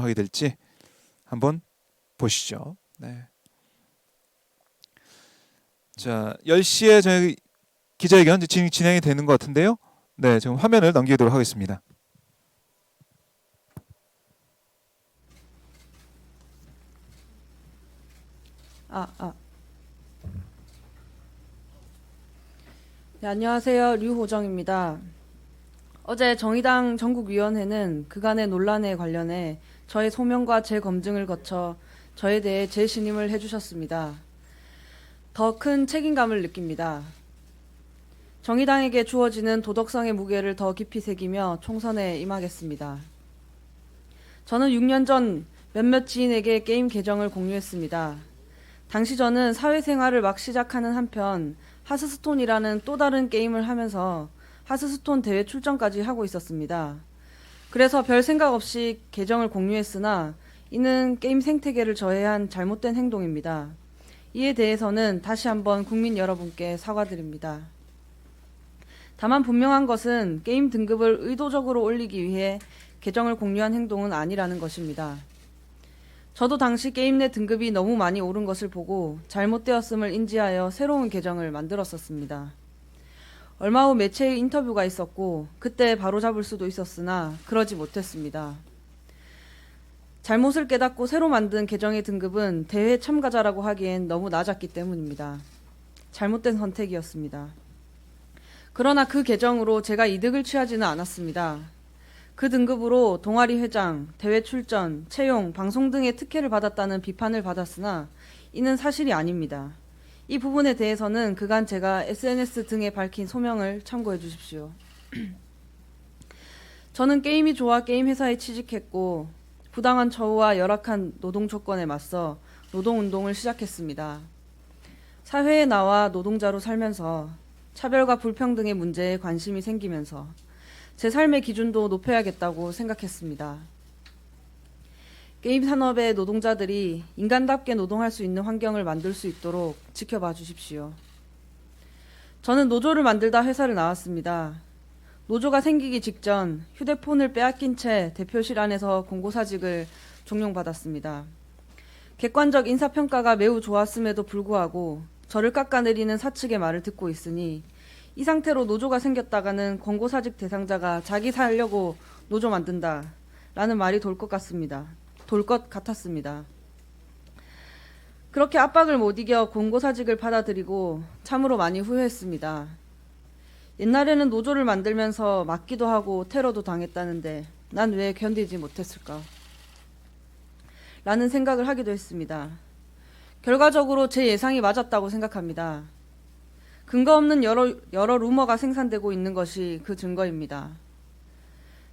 하게 될지 한번 보시죠. 네. 자, 10시에 저희 기자회견 진행이 되는 것 같은데요. 네, 지금 화면을 넘기도록 하겠습니다. 네, 안녕하세요. 류호정입니다. 어제 정의당 전국위원회는 그간의 논란에 관련해 저의 소명과 재검증을 거쳐 저에 대해 재신임을 해주셨습니다. 더 큰 책임감을 느낍니다. 정의당에게 주어지는 도덕성의 무게를 더 깊이 새기며 총선에 임하겠습니다. 저는 6년 전 몇몇 지인에게 게임 계정을 공유했습니다. 당시 저는 사회생활을 막 시작하는 한편 하스스톤이라는 또 다른 게임을 하면서 하스스톤 대회 출전까지 하고 있었습니다. 그래서 별 생각 없이 계정을 공유했으나 이는 게임 생태계를 저해한 잘못된 행동입니다. 이에 대해서는 다시 한번 국민 여러분께 사과드립니다. 다만 분명한 것은 게임 등급을 의도적으로 올리기 위해 계정을 공유한 행동은 아니라는 것입니다. 저도 당시 게임 내 등급이 너무 많이 오른 것을 보고 잘못되었음을 인지하여 새로운 계정을 만들었었습니다. 얼마 후 매체의 인터뷰가 있었고 그때 바로잡을 수도 있었으나 그러지 못했습니다. 잘못을 깨닫고 새로 만든 계정의 등급은 대회 참가자라고 하기엔 너무 낮았기 때문입니다. 잘못된 선택이었습니다. 그러나 그 계정으로 제가 이득을 취하지는 않았습니다. 그 등급으로 동아리 회장, 대회 출전, 채용, 방송 등의 특혜를 받았다는 비판을 받았으나 이는 사실이 아닙니다. 이 부분에 대해서는 그간 제가 SNS 등에 밝힌 소명을 참고해 주십시오. 저는 게임이 좋아 게임 회사에 취직했고 부당한 처우와 열악한 노동 조건에 맞서 노동운동을 시작했습니다. 사회에 나와 노동자로 살면서 차별과 불평등의 문제에 관심이 생기면서 제 삶의 기준도 높여야겠다고 생각했습니다. 게임 산업의 노동자들이 인간답게 노동할 수 있는 환경을 만들 수 있도록 지켜봐 주십시오. 저는 노조를 만들다 회사를 나왔습니다. 노조가 생기기 직전 휴대폰을 빼앗긴 채 대표실 안에서 공고사직을 종용받았습니다. 객관적 인사평가가 매우 좋았음에도 불구하고 저를 깎아내리는 사측의 말을 듣고 있으니 이 상태로 노조가 생겼다가는 권고사직 대상자가 자기 살려고 노조 만든다 라는 말이 돌 것 같았습니다. 그렇게 압박을 못 이겨 권고사직을 받아들이고 참으로 많이 후회했습니다. 옛날에는 노조를 만들면서 맞기도 하고 테러도 당했다는데 난 왜 견디지 못했을까? 라는 생각을 하기도 했습니다. 결과적으로 제 예상이 맞았다고 생각합니다. 근거 없는 여러 루머가 생산되고 있는 것이 그 증거입니다.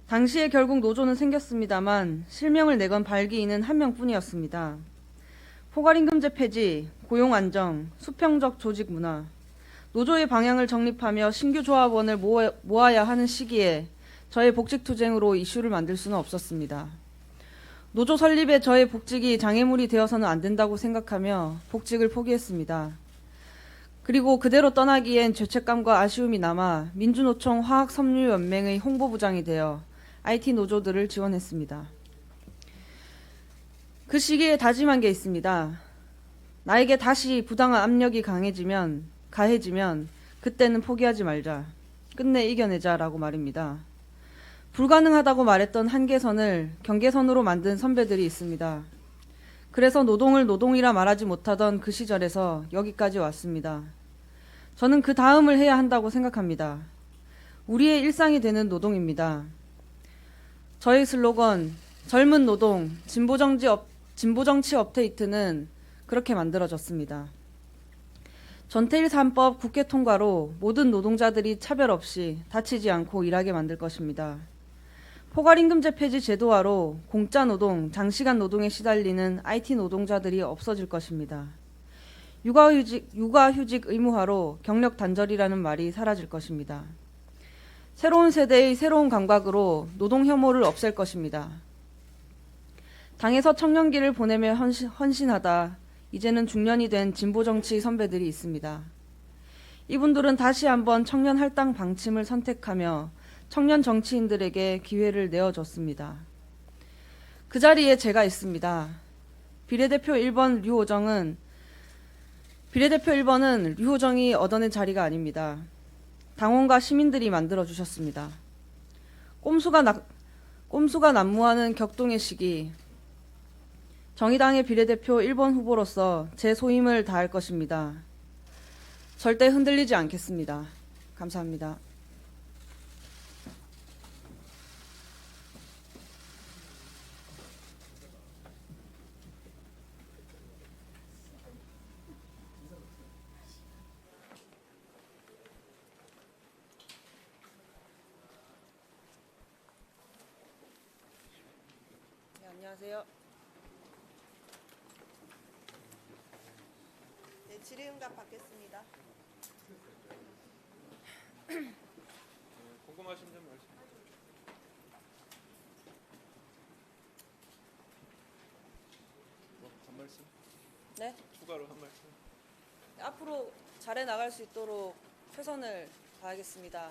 당시에 결국 노조는 생겼습니다만 실명을 내건 발기인은 한 명뿐이었습니다. 포괄임금제 폐지, 고용 안정, 수평적 조직 문화, 노조의 방향을 정립하며 신규 조합원을 모아야 하는 시기에 저의 복직투쟁으로 이슈를 만들 수는 없었습니다. 노조 설립에 저의 복직이 장애물이 되어서는 안 된다고 생각하며 복직을 포기했습니다. 그리고 그대로 떠나기엔 죄책감과 아쉬움이 남아 민주노총 화학섬유연맹의 홍보부장이 되어 IT 노조들을 지원했습니다. 그 시기에 다짐한 게 있습니다. 나에게 다시 부당한 압력이 가해지면 그때는 포기하지 말자. 끝내 이겨내자라고 말입니다. 불가능하다고 말했던 한계선을 경계선으로 만든 선배들이 있습니다. 그래서 노동을 노동이라 말하지 못하던 그 시절에서 여기까지 왔습니다. 저는 그 다음을 해야 한다고 생각합니다. 우리의 일상이 되는 노동입니다. 저의 슬로건 젊은 노동, 진보정치 업데이트는 그렇게 만들어졌습니다. 전태일 3법 국회 통과로 모든 노동자들이 차별 없이 다치지 않고 일하게 만들 것입니다. 포괄임금제 폐지 제도화로 공짜 노동, 장시간 노동에 시달리는 IT 노동자들이 없어질 것입니다. 육아휴직 의무화로 경력 단절이라는 말이 사라질 것입니다. 새로운 세대의 새로운 감각으로 노동 혐오를 없앨 것입니다. 당에서 청년기를 보내며 헌신하다 이제는 중년이 된 진보정치 선배들이 있습니다. 이분들은 다시 한번 청년 할당 방침을 선택하며 청년 정치인들에게 기회를 내어줬습니다. 그 자리에 제가 있습니다. 비례대표 1번 비례대표 1번은 류호정이 얻어낸 자리가 아닙니다. 당원과 시민들이 만들어 주셨습니다. 꼼수가 난무하는 격동의 시기, 정의당의 비례대표 1번 후보로서 제 소임을 다할 것입니다. 절대 흔들리지 않겠습니다. 감사합니다. 네, 안녕하세요. 네, 질의응답 받겠습니다. 궁금하신 점 말씀. 한 말씀? 네, 추가로 한 말씀. 앞으로 잘해 나갈 수 있도록 최선을 다하겠습니다.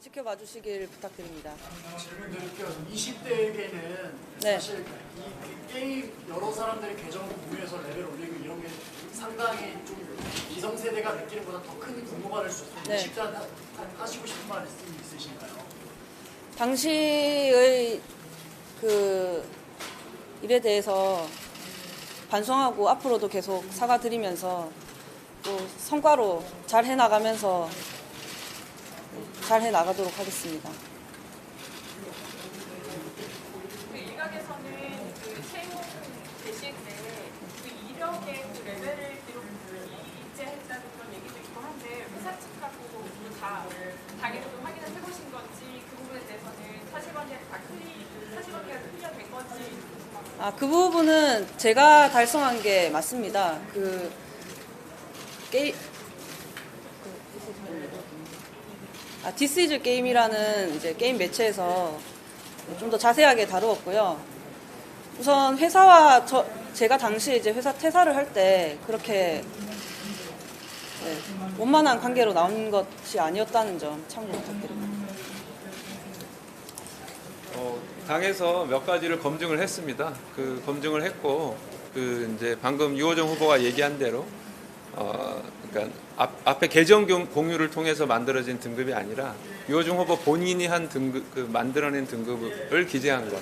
지켜봐 주시길 부탁드립니다. 질문 드릴게요. 20대에게는 네. 사실 이 게임 여러 사람들이 계정을 공유해서 레벨 올리고 이런 게 상당히 좀 기성세대가 느끼는 보다 더 큰 분노가 될 수 있어요. 네. 20대한테 하시고 싶은 말씀 있으신가요? 당시의 그 일에 대해서 반성하고 앞으로도 계속 사과드리면서 또 성과로 잘 해나가면서 잘 해나가도록 하겠습니다. 그 일각에서는 그 채용 되실 때그 이력의 그 레벨을 기록 이제했다는 그런 얘기도 있고 한데 회사 측하고 다 당에서도 확인을 해보신 건지 그 부분에 대해서는 사실관계가 클리어된 건지. 그 부분은 제가 달성한 게 맞습니다. 그 게임 디스이즈 게임이라는 이제 게임 매체에서 좀 더 자세하게 다루었고요. 우선 회사와 제가 당시에 이제 회사 퇴사를 할 때 그렇게 원만한 관계로 나온 것이 아니었다는 점 참고 부탁드립니다. 당에서 몇 가지를 검증을 했습니다. 그 검증을 했고, 그 이제 방금 유호정 후보가 얘기한 대로, 그러니까 앞에 계정 공유를 통해서 만들어진 등급이 아니라 유호정 후보 본인이 한 등급, 그 만들어낸 등급을 기재한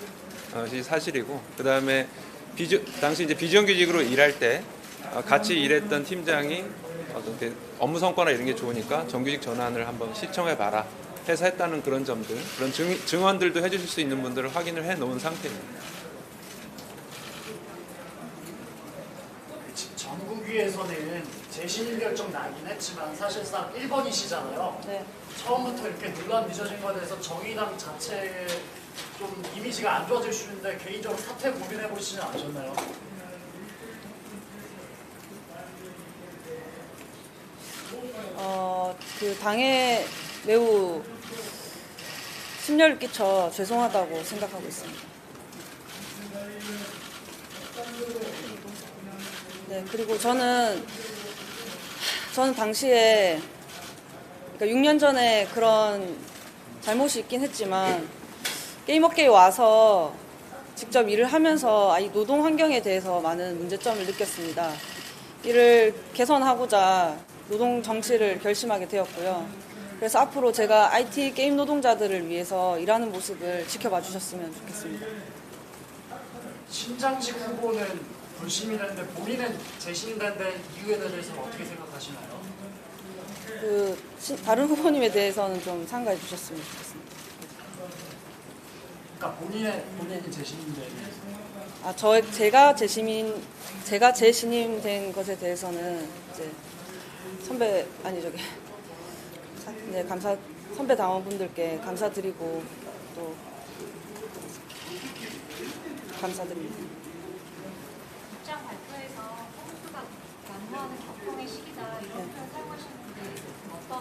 것이 사실이고, 그 다음에 당시 이제 비정규직으로 일할 때 같이 일했던 팀장이 어떤 업무 성과나 이런 게 좋으니까 정규직 전환을 한번 시청해봐라 해서 했다는 그런 점들, 그런 증언들도 해주실 수 있는 분들을 확인을 해 놓은 상태입니다. 전국위에서는 재신임 결정 나긴 했지만 사실상 1번이시잖아요. 네. 처음부터 이렇게 논란 빚어진 것에 대해서 정의당 자체에 좀 이미지가 안 좋아질 수 있는데 개인적으로 사퇴 고민해 보시지 않으셨나요? 그 당에 매우 심려를 끼쳐 죄송하다고 생각하고 있습니다. 네, 그리고 저는 당시에 그러니까 6년 전에 그런 잘못이 있긴 했지만 게임업계에 와서 직접 일을 하면서 이 노동 환경에 대해서 많은 문제점을 느꼈습니다. 이를 개선하고자 노동 정치를 결심하게 되었고요. 그래서 앞으로 제가 IT 게임 노동자들을 위해서 일하는 모습을 지켜봐 주셨으면 좋겠습니다. 신장식 후보는 불신이라는데 본인은 재신임된 이유에 대해서 어떻게 생각하시나요? 다른 후보님에 대해서는 좀 상가해 주셨으면 좋겠습니다. 그러니까 본인이 재신임된 제가 재신임된 것에 대해서는 이제 선배 당원분들께 감사드리고 또 감사드립니다. 입장 발표에서 꼼수가 난무하는 격동의 시기다 이런 표현 사용하셨는데 어떤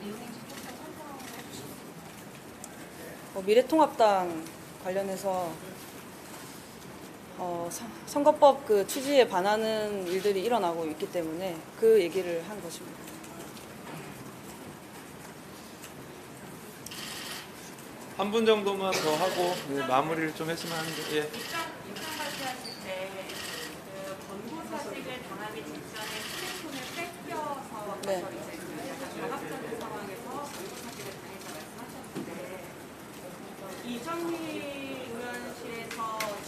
내용인지 좀 더 설명해 주시죠. 미래통합당 관련해서 선거법 그 취지에 반하는 일들이 일어나고 있기 때문에 그 얘기를 한 것입니다. 한 분 정도만 더 하고 마무리를 좀 했으면 하는데. 예. 입장 만남이 직전에 휴대폰을 뺏겨서 네. 그걸 이제 그 약간 가각적인 상황에서 전도사직을 당해서 말씀하셨는데 이정미 의원실에서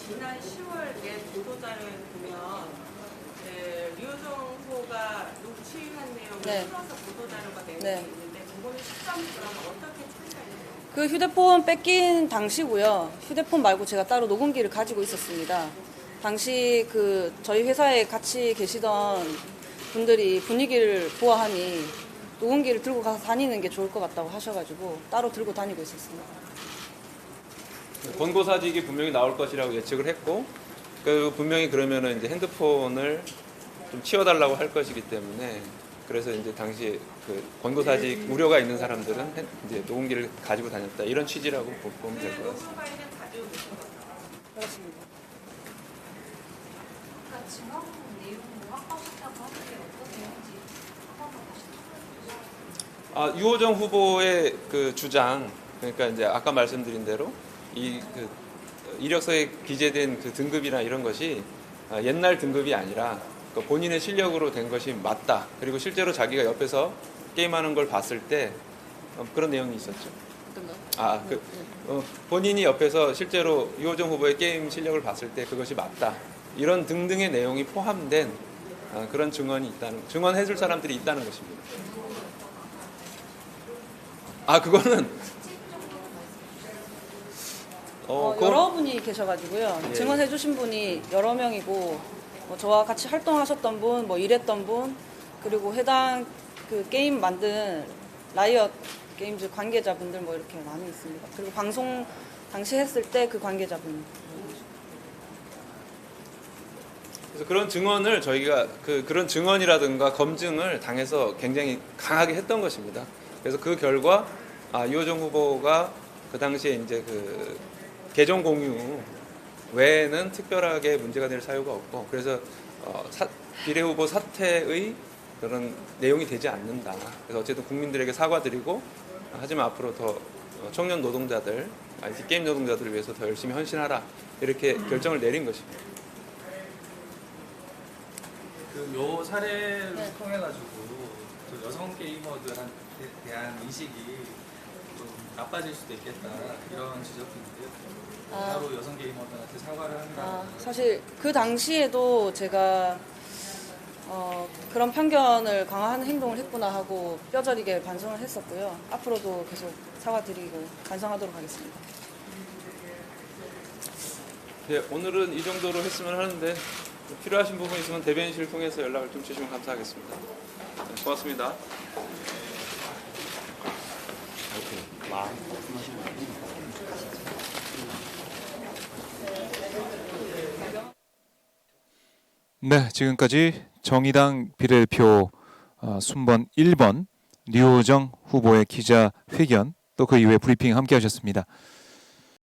지난 10월에 보도자를 보면 류호정 후보가 녹취한 내용을 네. 풀어서 보도자료가 내용이 네. 있는데 그거는 시점이랑 어떻게 차이가 있나요? 그 휴대폰 뺏긴 당시고요. 휴대폰 말고 제가 따로 녹음기를 가지고 있었습니다. 당시 그 저희 회사에 같이 계시던 분들이 분위기를 보아하니 녹음기를 들고 가서 다니는 게 좋을 것 같다고 하셔가지고 따로 들고 다니고 있었습니다. 권고사직이 분명히 나올 것이라고 예측을 했고, 그 분명히 그러면은 이제 핸드폰을 좀 치워달라고 할 것이기 때문에, 그래서 이제 당시 그 권고사직 우려가 있는 사람들은 이제 녹음기를 가지고 다녔다, 이런 취지라고 보면 될 것 같습니다. 녹음 파일은 가지고 계신 거죠? 그렇습니다. 그러니까 증언 내용을 확보하셨다고 하는데 어떤 내용인지 한 번만 다시 설명해 주세요. 유호정 후보의 그 주장, 그러니까 이제 아까 말씀드린 대로 이 그 이력서에 기재된 그 등급이나 이런 것이 옛날 등급이 아니라 본인의 실력으로 된 것이 맞다. 그리고 실제로 자기가 옆에서 게임하는 걸 봤을 때 그런 내용이 있었죠. 어떤가요? 본인이 옆에서 실제로 유호정 후보의 게임 실력을 봤을 때 그것이 맞다. 이런 등등의 내용이 포함된 그런 증언해줄 사람들이 있다는 것입니다. 그거는 여러분이 계셔가지고요. 예. 증언해주신 분이 여러 명이고 뭐 저와 같이 활동하셨던 분, 뭐 일했던 분, 그리고 해당 그 게임 만든 라이엇 게임즈 관계자분들 뭐 이렇게 많이 있습니다. 그리고 방송 당시 했을 때 그 관계자분. 그래서 그런 증언을 저희가 그런 증언이라든가 검증을 당에서 굉장히 강하게 했던 것입니다. 그래서 그 결과 유호정 후보가 그 당시에 이제 그 계정 공유 외에는 특별하게 문제가 될 사유가 없고, 그래서 비례 후보 사퇴의 그런 내용이 되지 않는다. 그래서 어쨌든 국민들에게 사과드리고, 하지만 앞으로 더 청년 노동자들, IT 게임 노동자들을 위해서 더 열심히 헌신하라, 이렇게 결정을 내린 것입니다. 요 사례를 네. 통해 가지고 여성 게이머들한테 대한 인식이 좀 나빠질 수도 있겠다, 이런 지적도 있는데요. 따로 여성 게이머들한테 사과를 한다. 사실 그 당시에도 제가 그런 편견을 강화하는 행동을 했구나 하고 뼈저리게 반성을 했었고요. 앞으로도 계속 사과드리고 반성하도록 하겠습니다. 네, 오늘은 이 정도로 했으면 하는데 필요하신 부분 있으면 대변인실을 통해서 연락을 좀 주시면 감사하겠습니다. 네, 고맙습니다. 네, 지금까지 정의당 비례대표 순번 1번 류호정 후보의 기자회견, 또 그 이후에 브리핑 함께 하셨습니다.